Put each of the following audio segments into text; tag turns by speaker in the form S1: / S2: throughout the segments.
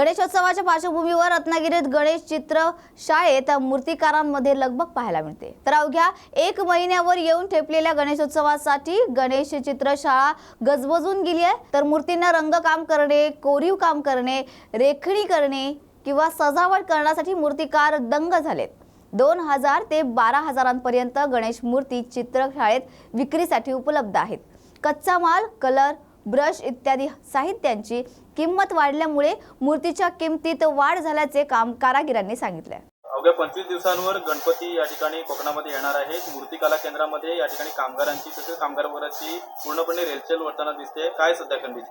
S1: गणेशोत्सवाच्या पार्श्वभूमीवर रत्नागिरीत गणेश चित्र शाळेत मूर्तिकारांमध्ये लगबग पाहायला मिळते। तर अवघ्या 1 महिन्यावर येऊन ठेपलेल्या गणेशोत्सवासाठी गणेश चित्र शाळा गजबजून गेली आहे। तर मूर्तींना रंगकाम करणे, कोरीव काम करणे, रेखणी करणे किंवा सजावट करण्यासाठी मूर्तिकार दंग झालेत। 2000 ते 12,000 पर्यंत गणेश मूर्ती चित्र शाळेत विक्रीसाठी उपलब्ध आहेत। कच्चा माल, कलर, ब्रश इत्यादी साहित्यांची किंमत वाढल्यामुळे मूर्तीच्या किमतीत वाढ झाल्याचे कारागिरांनी सांगितले।
S2: अवघ्या 25 दिवसांवर गणपती या ठिकाणी कोकणामध्ये येणार आहेत। मूर्ती कला केंद्रामध्ये या ठिकाणी कामगारांची तसेच कामगार वर्गाची पूर्णपणे रेलचेल वर्तन दिसते। काय सध्या खंडीची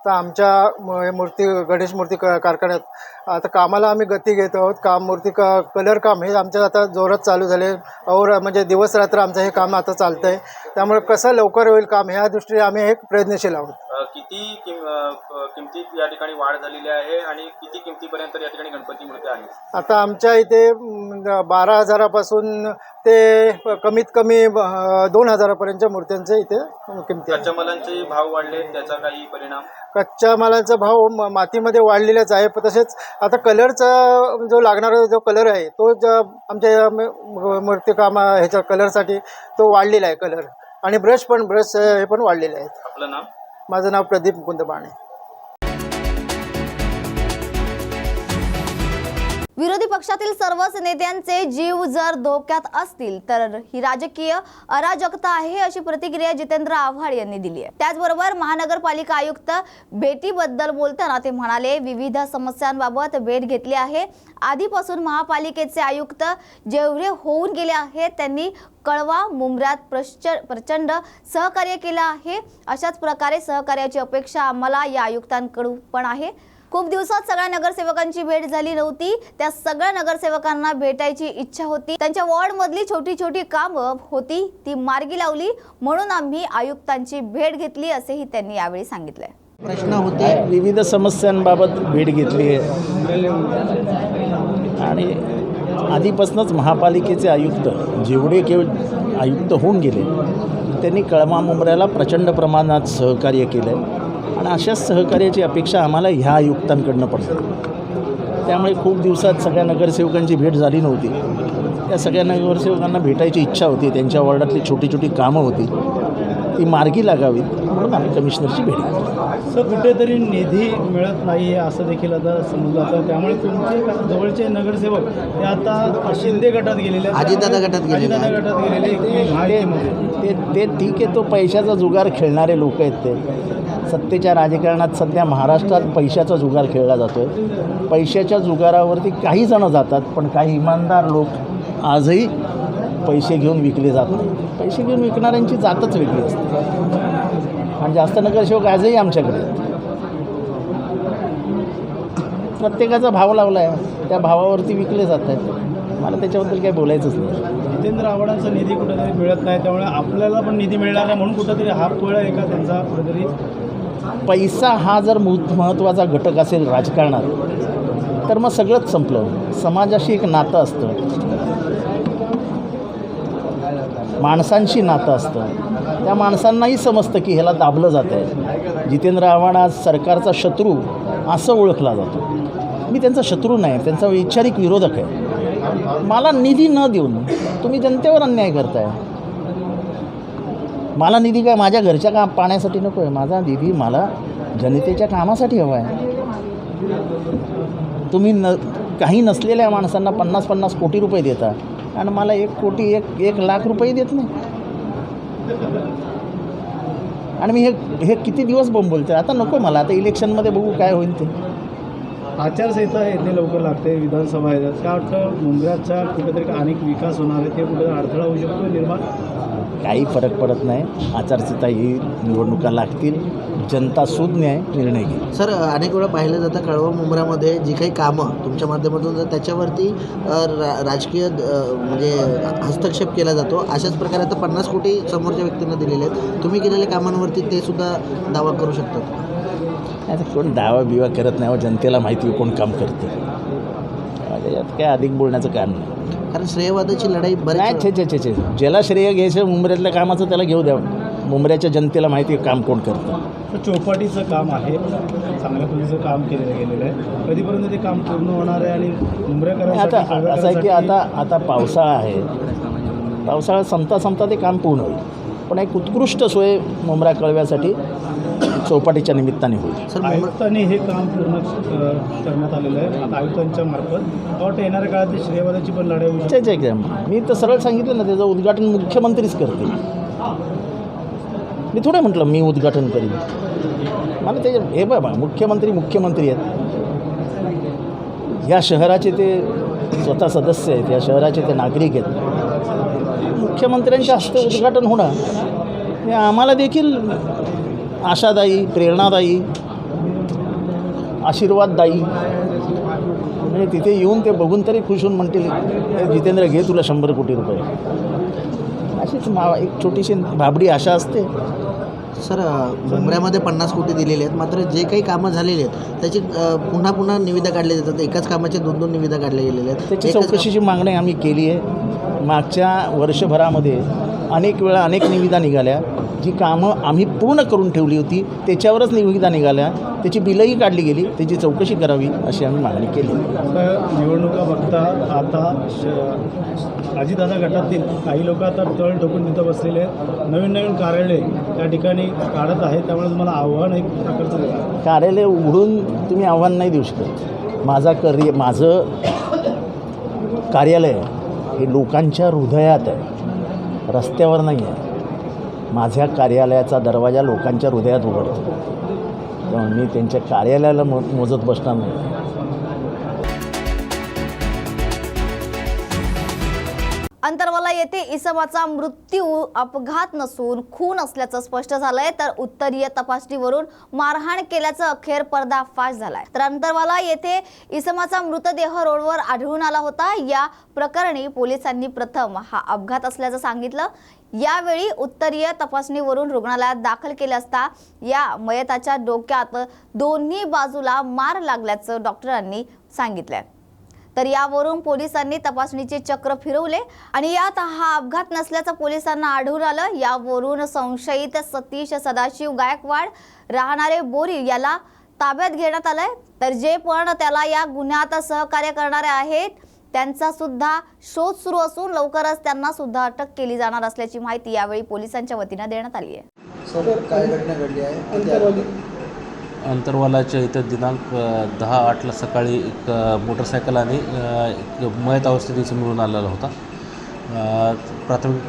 S3: तर आमच्या मूर्ती गणेश मूर्ती कारखान्यात आता कामाला आम्ही गती घेत आहोत। काम मूर्ती कलर काम हे आमच्या आता जोरात चालू झाले और म्हणजे दिवस रात्र आमचं हे काम आता चालतं आहे। त्यामुळे कसं लवकर होईल काम ह्या दृष्टीने आम्ही एक प्रयत्नशील आहोत।
S2: किती किमतीत या ठिकाणी वाढ झालेली आहे आणि किती किमतीपर्यंत या ठिकाणी गणपती मूर्ती आहेत?
S3: आता आमच्या इथे 12,000 ते कमीत कमी 2,000 मूर्त्यांचे इथे किमती आहेत।
S2: कच्च्या मालांचे भाव वाढले, त्याचा काही परिणाम?
S3: कच्च्या मालाचा भाव मातीमध्ये वाढलेलाच आहे। तसेच आता कलरचा जो लागणारा जो कलर आहे तो आमच्या मूर्तिकाम ह्याच्या कलरसाठी तो वाढलेला आहे कलर, आणि ब्रश हे पण वाढलेले आहेत।
S2: आपलं नाव?
S3: माझं नाव प्रदीप मुकुंद बाणे।
S1: विरोधी पक्षातील सर्वच नेत्यांचे जीव जर धोक्यात असतील तर ही राजकीय अराजकता आहे, अशी प्रतिक्रिया जितेंद्र आव्हाड यांनी दिली आहे। त्याचबरोबर महानगरपालिका आयुक्त भेटीबद्दल बोलताना ते म्हणाले, विविध समस्यांबाबत भेट घेतली आहे। आधीपासून महापालिकेचे आयुक्त जेवढे होऊन गेले आहेत त्यांनी कळवा मुंब्र्यात प्रचंड सहकार्य केलं आहे। अशाच प्रकारे सहकार्याची अपेक्षा आम्हाला या आयुक्तांकडून पण आहे। खूप दिवसात सगळ्या नगरसेवकांची भेट झाली नव्हती, त्या सगळ्या नगरसेवकांना भेटायची इच्छा होती। त्यांच्या वॉर्डमधली छोटी छोटी कामं होती ती मार्गी लावली, म्हणून आम्ही आयुक्तांची भेट घेतली, असेही त्यांनी यावेळी सांगितले।
S4: प्रश्न होते,
S5: विविध समस्यांबाबत भेट घेतली आहे आणि आधीपासूनच महापालिकेचे आयुक्त जेवढे आयुक्त होऊन गेले त्यांनी कळवा मुंब्र्याला प्रचंड प्रमाणात सहकार्य केलं आहे आणि अशाच सहकार्याची अपेक्षा आम्हाला ह्या आयुक्तांकडनं पडते। त्यामुळे खूप दिवसात सगळ्या नगरसेवकांची भेट झाली नव्हती, त्या सगळ्या नगरसेवकांना भेटायची इच्छा होती। त्यांच्या वॉर्डातली छोटी छोटी कामं होती ती मार्गी लागावीत म्हणून आम्ही कमिशनरची भेट घेतली।
S6: सर, कुठेतरी निधी मिळत नाही असं देखील आता समजलं जातं, त्यामुळे तुमचे जवळचे नगरसेवक हे आता शिंदे गटात गेलेले,
S4: अजितदादा गटात गेलेले
S5: ते ठीक आहे, तो पैशाचा जुगार खेळणारे लोक आहेत। ते सत्तेच्या राजकारणात सध्या महाराष्ट्रात पैशाचा जुगार खेळला जातो आहे। पैशाच्या जुगारावरती काही जणं जातात, पण काही इमानदार लोक आजही पैसे घेऊन विकले जात नाही। पैसे घेऊन विकणाऱ्यांची जातच वेगळी असते आणि जास्त नगरसेवक आजही आमच्याकडे आहेत। प्रत्येकाचा भाव लावला आहे, त्या भावावरती विकले जात आहेत। मला त्याच्याबद्दल काही बोलायचंच नाही।
S6: जितेंद्र आव्हाडांचा निधी कुठेतरी मिळत नाही, त्यामुळे आपल्याला पण निधी मिळणार नाही, म्हणून कुठेतरी हा पोळा आहे का त्यांचा कुठेतरी?
S5: पैसा हा जर महत्त्वाचा घटक असेल राजकारणात तर मग सगळंच संपलं। समाजाशी एक नातं असतं, माणसांशी नातं असतं, त्या माणसांनाही समजतं की ह्याला दाबलं जातं आहे। जितेंद्र आव्हाड आज सरकारचा शत्रू असं ओळखला जातो। मी त्यांचा शत्रू नाही, त्यांचा वैचारिक विरोधक आहे। मला निधी न देऊन तुम्ही जनतेवर अन्याय करताय। मला निधी काय माझ्या घरच्या पाण्यासाठी नको आहे, माझा निधी मला जनतेच्या कामासाठी हवा आहे। तुम्ही काही नसलेल्या माणसांना 50-50 कोटी रुपये देता आणि मला 1 कोटी 1 लाख रुपये देत नाही, आणि मी हे किती दिवस बोलते। आता नको मला, आता इलेक्शनमध्ये बघू काय होईल ते।
S6: आचारसंहिता येथे लवकर लागते, विधानसभा आहे, त्या वाटतं मुंब्र्याचा कुठेतरी अनेक विकास होणार आहे, ते कुठेतरी अडथळा होऊ शकतो निर्माण?
S5: काही फरक पडत नाही। आचारसंहिता ही निवडणुका लागतील, जनता सुज्ञ आहे, निर्णय घेईल।
S4: सर, अनेक वेळा पाहिलं जातं कळवा मुंब्र्यामध्ये जी काही कामं तुमच्या माध्यमातून जर त्याच्यावरती राजकीय म्हणजे हस्तक्षेप केला जातो। अशाच प्रकारे आता 50 कोटी समोरच्या व्यक्तींना दिलेले आहेत, तुम्ही केलेल्या कामांवरती ते सुद्धा दावा करू शकतात?
S5: आता कोण दावा बिवा करत नाही, जनतेला माहिती कोण काम करते, त्याच्यात काय अधिक बोलण्याचं कारण नाही।
S4: कारण श्रेयवादाची लढाई
S5: नाही, छे ज्याला श्रेय घ्यायचं मुंब्र्यातल्या कामाचं त्याला घेऊ द्यावं। मुंबऱ्याच्या जनतेला माहिती आहे काम कोण करतं.
S6: तर चौपाटीचं काम आहे, चांगल्या पद्धतीचं काम केलेलं गेलेलं आहे. कधीपर्यंत ते काम पूर्ण होणार आहे आणि मुंबऱ्याकरांसाठी
S5: आता असं आहे की आता पावसाळा आहे, पावसाळा संपता ते काम पूर्ण होईल. पण एक उत्कृष्ट सोय मुंब्रा कळव्यासाठी चौपाटीच्या निमित्ताने होईल.
S4: सर
S6: आयुक्तांनी हे काम पूर्ण करण्यात आलेलं आहे. आता आयुक्तांच्या मार्फत वाटतं येणाऱ्या काळात ते श्रेयवादाची पण लढाई होऊ शकते.
S5: त्याचे मी तर सरळ सांगितलं ना, त्याचं उद्घाटन मुख्यमंत्रीच करतील. मी थोडं म्हटलं मी उद्घाटन करीन. मला ते हे बाबा मुख्यमंत्री आहेत. या शहराचे ते स्वतः सदस्य आहेत, या शहराचे ते नागरिक आहेत. मुख्यमंत्र्यांच्या हस्ते उद्घाटन होणं हे आम्हाला देखील आशादायी, प्रेरणादायी, आशीर्वाददायी. म्हणजे तिथे येऊन ते बघून तरी खुश होऊन म्हणतील जितेंद्र घे तुला 100 कोटी रुपये. अशीच एक छोटीशी भाबडी आशा असते.
S4: सर मुंबऱ्यामध्ये 50 कोटी दिलेले आहेत, मात्र जे काही कामं झालेली आहेत त्याची पुन्हा निविदा काढल्या जातात. एकाच कामाचे 2 निविदा काढल्या गेलेल्या आहेत.
S5: त्याची चौकशीची मागणी आम्ही केली आहे. मागच्या वर्षभरामध्ये अनेक वेळा अनेक निविदा निघाल्या. जी कामं आम्ही पूर्ण करून ठेवली होती त्याच्यावरच निविदा निघाल्या, त्याची बिलही काढली गेली, त्याची चौकशी करावी अशी आम्ही मागणी केली.
S6: निवडणुका बघता आता अजितदादा गटातील काही लोक आता तळ ठोकून तिथं बसलेले आहेत. नवीन कार्यालय त्या ठिकाणी काढत आहेत, त्यामुळे तुम्हाला आव्हान एक प्रकारचं देतात.
S5: कार्यालय उघडून तुम्ही आव्हान नाही देऊ शकत. माझं कार्यालय हे लोकांच्या हृदयात आहे, रस्त्यावर नाही आहे. माझ्या कार्यालयाचा दरवाजा लोकांच्या हृदयात उघडतो, त्यामुळे मी त्यांच्या कार्यालयाला मोजत बसणार नाही.
S1: अंतरवाला येथे इसमाचा मृत्यू अपघात नसून खून असल्याचं स्पष्ट झालंय. तर उत्तरीय तपासणीवरून मारहाण केल्याचं अखेर पर्दाफाश झालाय. तर अंतरवाला येथे इसमाचा मृतदेह रोडवर आढळून आला होता. या प्रकरणी पोलिसांनी प्रथम हा अपघात असल्याचं सांगितलं. यावेळी उत्तरीय तपासणीवरून रुग्णालयात दाखल केले असता या मयताच्या डोक्यात दोन्ही बाजूला मार लागल्याचं डॉक्टरांनी सांगितलंय. तर यावरून पोलिसांनी तपासणीचे चक्र फिरवले आणि यात हा अपघात नसल्याचं पोलिसांना आढळून आलं. यावरून संशयित सतीश सदाशिव गायकवाड राहणारे बोरी याला ताब्यात घेण्यात आलंय. तर जे पण त्याला या गुन्ह्यात सहकार्य करणारे आहेत त्यांचा सुद्धा शोध सुरू असून लवकरच त्यांना सुद्धा अटक केली जाणार असल्याची माहिती यावेळी पोलिसांच्या वतीनं देण्यात आली आहे.
S4: सर काय घटना घडली आहे?
S7: अंतरवालाच्या इथं दिनांक 10/8 सकाळी एक मोटरसायकल आणि एक मयत अवस्थेत इथं मिळून आलेला होता.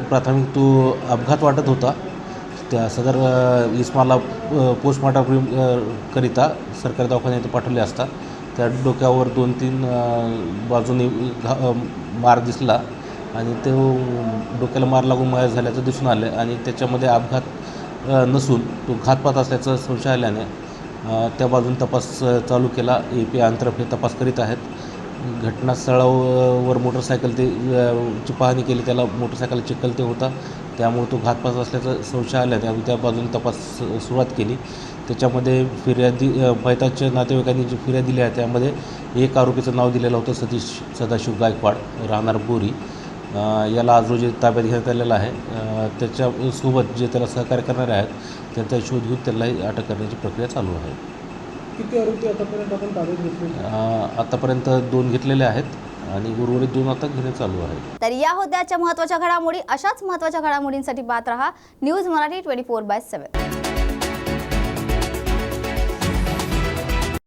S7: प्राथमिक तो अपघात वाटत होता. त्या सदर इस्माला पोस्टमॉर्टम करिता सरकारी दवाखान्यात पाठवले असता त्या डोक्यावर 2-3 बाजूने मार दिसला आणि तो डोक्याला मार लागून मयत झाल्याचं दिसून आले आणि त्याच्यामध्ये अपघात नसून तो घातपात असल्याचं संशय आल्याने त्या बाजून तपास चालू केला. AP अंतर्फे तपास करीत आहेत. घटनास्थळावर मोटरसायकल ची पाहणी केली, त्याला मोटरसायकल चिखलते होता, त्यामुळे तो घातपात असल्याचं संशय आल्याने आम्ही त्या बाजून तपास सुरुवात केली. त्याच्यामध्ये मयताच्या नातेवाईकांनी जी फिर्याद दिली आहे त्यामध्ये एक आरोपीचं नाव दिलेलं होतं सतीश सदाशिव गायकवाड राहणार बोरी. याला आज रोजी ताब्यात घेण्यात आलेलं आहे. त्याच्यासोबत जे त्याला सहकार्य करणारे आहेत त्यांचा शोध घेऊन त्यालाही अटक करण्याची प्रक्रिया चालू आहे.
S6: किती आरोपी आतापर्यंत आपण ताब्यात घेतले?
S7: आतापर्यंत 2 घेतलेले आहेत आणि उर्वरित 2 आता घेणे चालू आहे.
S1: तर या होत्या महत्त्वाच्या घडामोडी. अशाच महत्त्वाच्या घडामोडींसाठी पाहत रहा न्यूज मराठी 24/7.